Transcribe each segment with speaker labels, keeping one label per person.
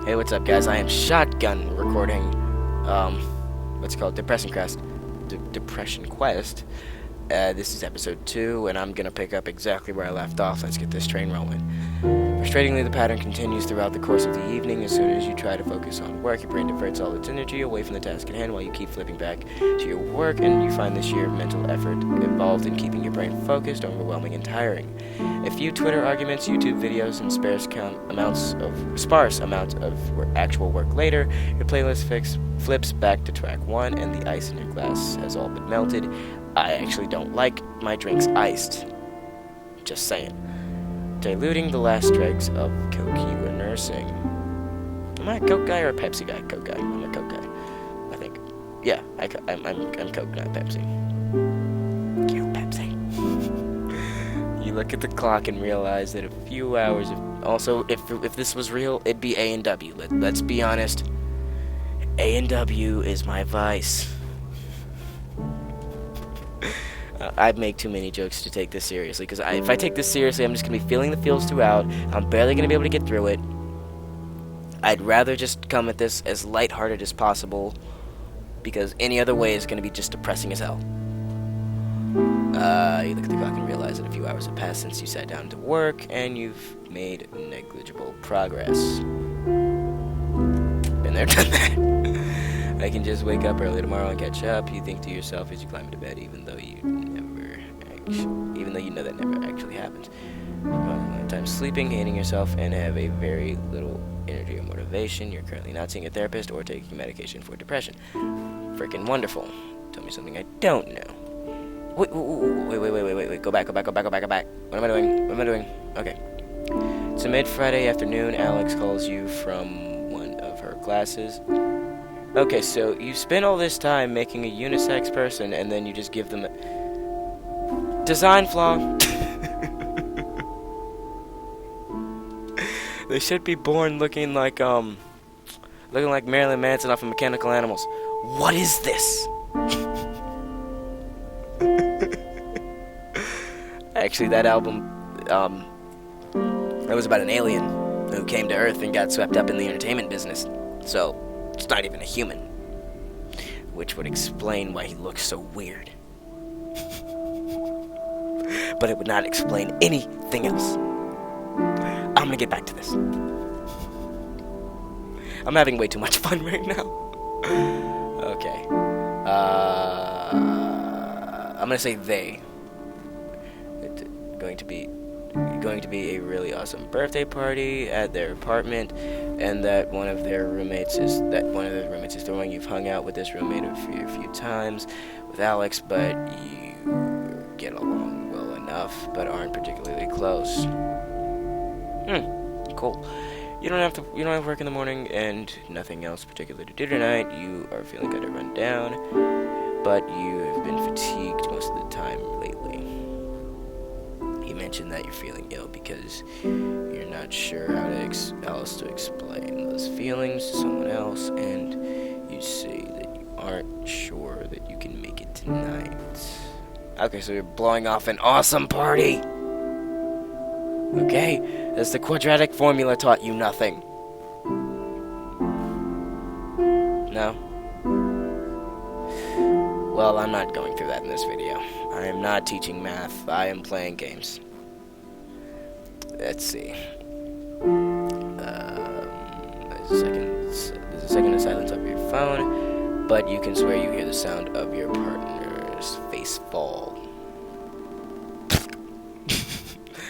Speaker 1: Hey, what's up, guys? I am shotgun recording, what's it called? Depression Quest. This is episode 2, and I'm gonna pick up exactly where I left off. Let's get this train rolling. Frustratingly, the pattern continues throughout the course of the evening. As soon as you try to focus on work, your brain diverts all its energy away from the task at hand while you keep flipping back to your work, and you find the sheer mental effort involved in keeping your brain focused overwhelming and tiring. A few Twitter arguments, YouTube videos, and sparse amount of actual work later, your playlist flips back to track 1, and the ice in your glass has all but melted. I actually don't like my drinks iced. Just saying. Diluting the last dregs of Coke you were nursing. Am I a Coke guy or a Pepsi guy? Coke guy. I'm a Coke guy, I think. Yeah, I'm Coke, not Pepsi. You Pepsi. You look at the clock and realize that a few hours of... Also, if this was real, it'd be A&W. Let's be honest. A&W is my vice. I make too many jokes to take this seriously, because if I take this seriously, I'm just going to be feeling the feels throughout. I'm barely going to be able to get through it. I'd rather just come at this as lighthearted as possible, because any other way is going to be just depressing as hell. You look at the clock and realize that a few hours have passed since you sat down to work, and you've made negligible progress. Been there, done that. I can just wake up early tomorrow and catch up. You think to yourself as you climb into bed, even though you know that never actually happens. Time sleeping, hating yourself, and have a very little energy or motivation. You're currently not seeing a therapist or taking medication for depression. Freaking wonderful. Tell me something I don't know. Wait. Go back. What am I doing? Okay. It's a mid-Friday afternoon. Alex calls you from one of her classes. Okay, so you spend all this time making a unisex person, and then you just give them a design flaw. They should be born looking like Marilyn Manson off of Mechanical Animals. What is this? Actually, that album, that was about an alien who came to Earth and got swept up in the entertainment business. So, it's not even a human. Which would explain why he looks so weird. But it would not explain anything else. I'm gonna get back to this. I'm having way too much fun right now. Okay. I'm gonna say they. It's going to be a really awesome birthday party at their apartment, and that one of the roommates is throwing. You've hung out with this roommate a few times with Alex, but you get along well enough, but aren't particularly close. Cool. You don't have work in the morning and nothing else particular to do tonight. You are feeling kind of run down, but you have been fatigued most of the time lately. You mentioned that you're feeling ill because you're not sure how else to explain those feelings to someone else, and you say that you aren't sure that you can make it tonight. Okay, so you're blowing off an awesome party. Okay, as the quadratic formula taught you nothing. No? Well, I'm not going through that in this video. I am not teaching math. I am playing games. Let's see. There's a second of silence over your phone, but you can swear you hear the sound of your partner's face fall.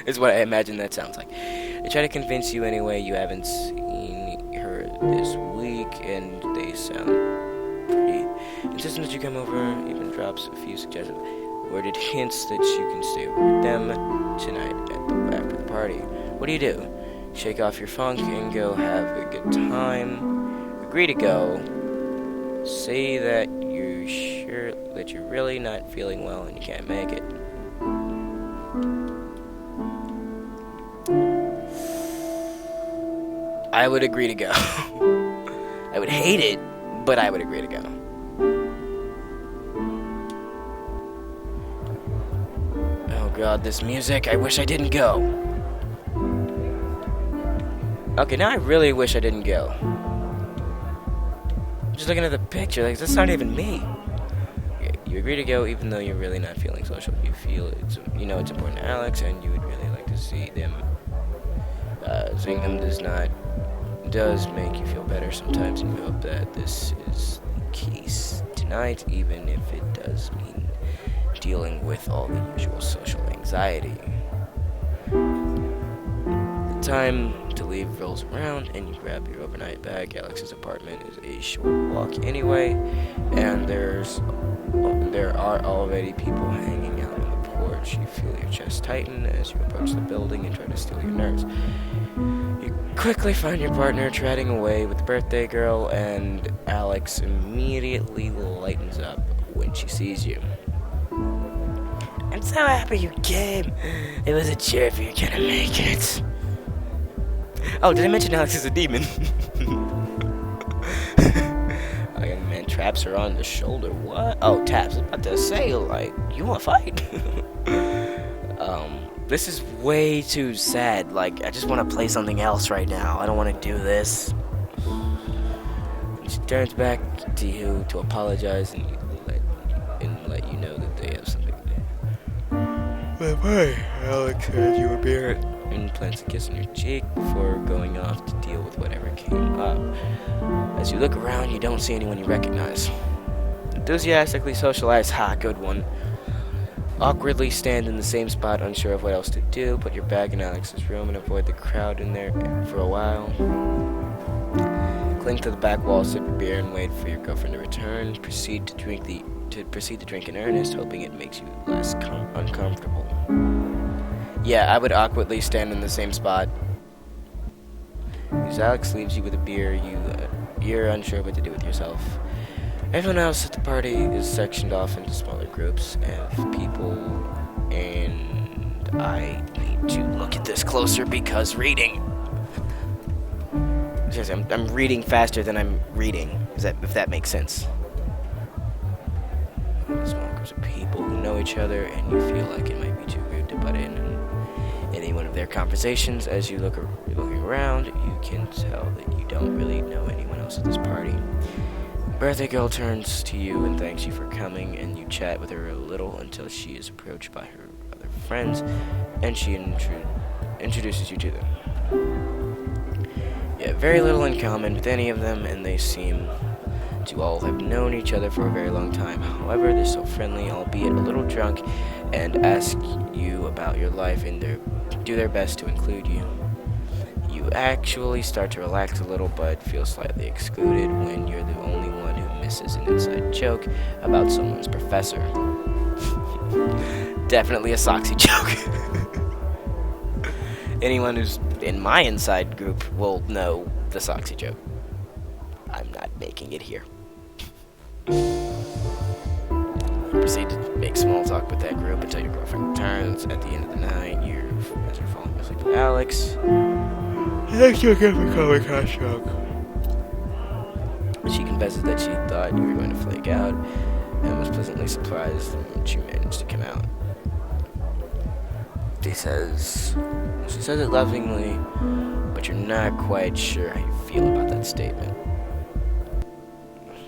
Speaker 1: Is what I imagine that sounds like. They try to convince you anyway you haven't seen her this week, and they sound pretty insistent that you come over, even drops a few suggestive worded hints that you can stay over with them tonight after the party. What do? Shake off your funk and go have a good time. Agree to go. Say that you're sure that you're really not feeling well and you can't make it. I would agree to go. I would hate it, but I would agree to go. Oh god, this music. I wish I didn't go. Okay, now I really wish I didn't go. Just looking at the picture, like, that's not even me. You agree to go even though you're really not feeling social. You feel it's important to Alex, and you would really like to see them. Seeing them does make you feel better sometimes, and you hope that this is the case tonight, even if it does mean dealing with all the usual social anxiety. The time to leave rolls around, and you grab your overnight bag. Alex's apartment is a short walk anyway, and there are already people hanging out on the porch. You feel your chest tighten as you approach the building and try to steal your nerves. You quickly find your partner chatting away with the birthday girl, and Alex immediately lightens up when she sees you. I'm so happy you came. It was a cheer if you're gonna make it. Oh, did I mention Alex is a demon? Man, traps her on the shoulder. What? Oh, taps. I was about to say, like, you want to fight? This is way too sad. Like, I just want to play something else right now. I don't want to do this. She turns back to you to apologize and let you know that they have something to do. Hey, Alex hands you a beer and plants a kiss on your cheek before going off to deal with whatever came up. As you look around, you don't see anyone you recognize. Enthusiastically socialize, good one. Awkwardly stand in the same spot, unsure of what else to do. Put your bag in Alex's room and avoid the crowd in there for a while. Cling to the back wall, sip your beer, and wait for your girlfriend to return. Proceed to drink in earnest, hoping it makes you less uncomfortable. Yeah, I would awkwardly stand in the same spot. As Alex leaves you with a beer, you're unsure what to do with yourself. Everyone else at the party is sectioned off into smaller groups of people, and I need to look at this closer because reading. I'm reading faster than I'm reading. If that makes sense. Small groups of people who know each other, and you feel like it might be too rude to butt in any one of their conversations. As you're looking around, you can tell that you don't really know anyone else at this party. The birthday girl turns to you and thanks you for coming, and you chat with her a little until she is approached by her other friends, and she introduces you to them. You have very little in common with any of them, and they seem to all have known each other for a very long time. However, they're so friendly, albeit a little drunk, and ask you about your life and do their best to include you. You actually start to relax a little, but feel slightly excluded when you're the only one who misses an inside joke about someone's professor. Definitely a Soxy joke. Anyone who's in my inside group will know the Soxy joke. I'm not making it here. Proceed to make small talk with that group until your girlfriend returns. At the end of the night, as you're falling asleep with Alex, you'll get me coming hot shock. She confesses that she thought you were going to flake out and was pleasantly surprised when she managed to come out. She says it lovingly, but you're not quite sure how you feel about that statement.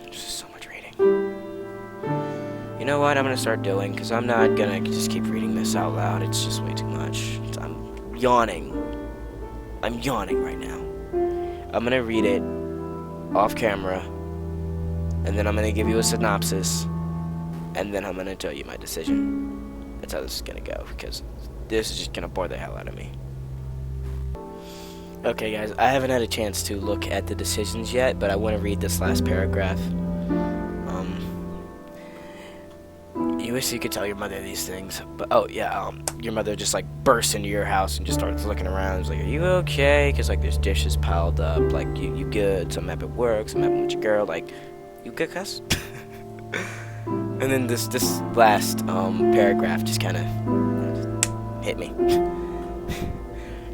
Speaker 1: There's just so much reading. You know what I'm going to start doing, because I'm not going to just keep reading this out loud. It's just way too much. I'm yawning. I'm yawning right now. I'm going to read it off camera, and then I'm going to give you a synopsis, and then I'm going to tell you my decision. That's how this is going to go, because this is just going to bore the hell out of me. Okay, guys, I haven't had a chance to look at the decisions yet, but I want to read this last paragraph. You wish you could tell your mother these things, but your mother just like bursts into your house and just starts looking around. It's like, are you okay? Because like there's dishes piled up. Like you good? Something happened at work. Something happened with your girl. Like, you good, cuss? And then this last paragraph just kind of hit me.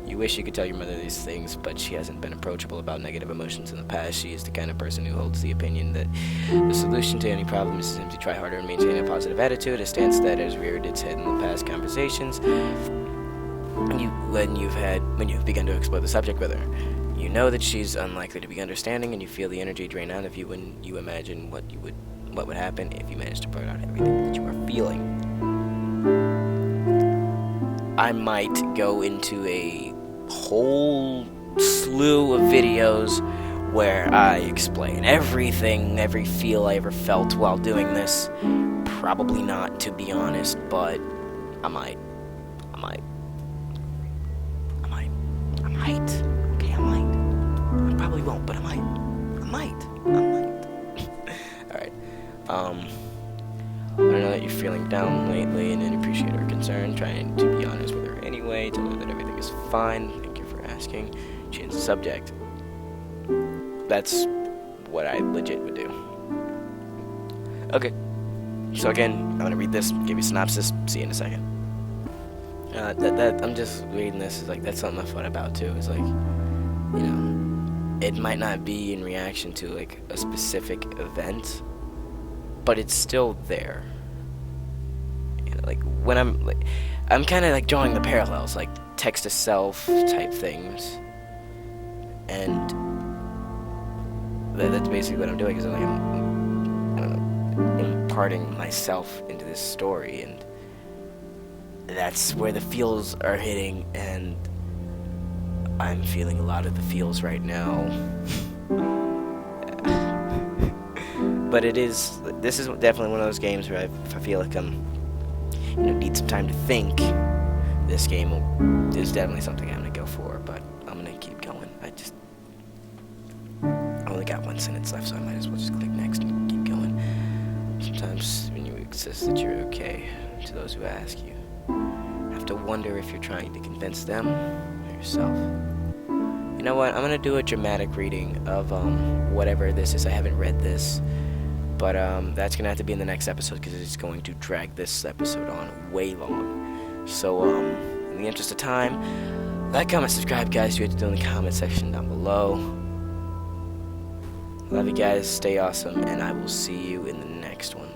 Speaker 1: You wish you could tell your mother these things, but she hasn't been approachable about negative emotions in the past. She is the kind of person who holds the opinion that the solution to any problem is to simply try harder and maintain a positive attitude, a stance that has reared its head in the past conversations. When you've begun to explore the subject with her, You know that she's unlikely to be understanding, and you feel the energy drain out of you when you imagine what would happen if you managed to put out everything that you are feeling. I might go into a whole slew of videos where I explain everything, every feel I ever felt while doing this. Probably not, to be honest, but I might. Okay, I might. I probably won't, but I might. Alright. I know that you're feeling down lately and I appreciate her concern. Trying to be honest with her anyway. Tell her that everything is fine. Thank you for asking. Change the subject. That's what I legit would do. Okay. So again, I'm gonna read this, give you a synopsis. See you in a second. I'm just reading this. Is like that's something I thought about too. It's like, you know, it might not be in reaction to like a specific event, but it's still there. You know, like when I'm kind of like drawing the parallels, like text to self type things, and that's basically what I'm doing. Is like I'm imparting myself into this story, and that's where the feels are hitting, and I'm feeling a lot of the feels right now. But this is definitely one of those games where I feel like need some time to think. This game is definitely something I'm gonna go for, but I'm gonna keep going. I only got one sentence left, so I might as well just click next and keep going. Sometimes when you insist that you're okay to those who ask you, have to wonder if you're trying to convince them or yourself. You know what? I'm gonna do a dramatic reading of whatever this is. I haven't read this, but that's gonna have to be in the next episode because it's going to drag this episode on way long. So in the interest of time, like, comment, subscribe, guys. You have to do in the comment section down below. Love you guys. Stay awesome, and I will see you in the next one.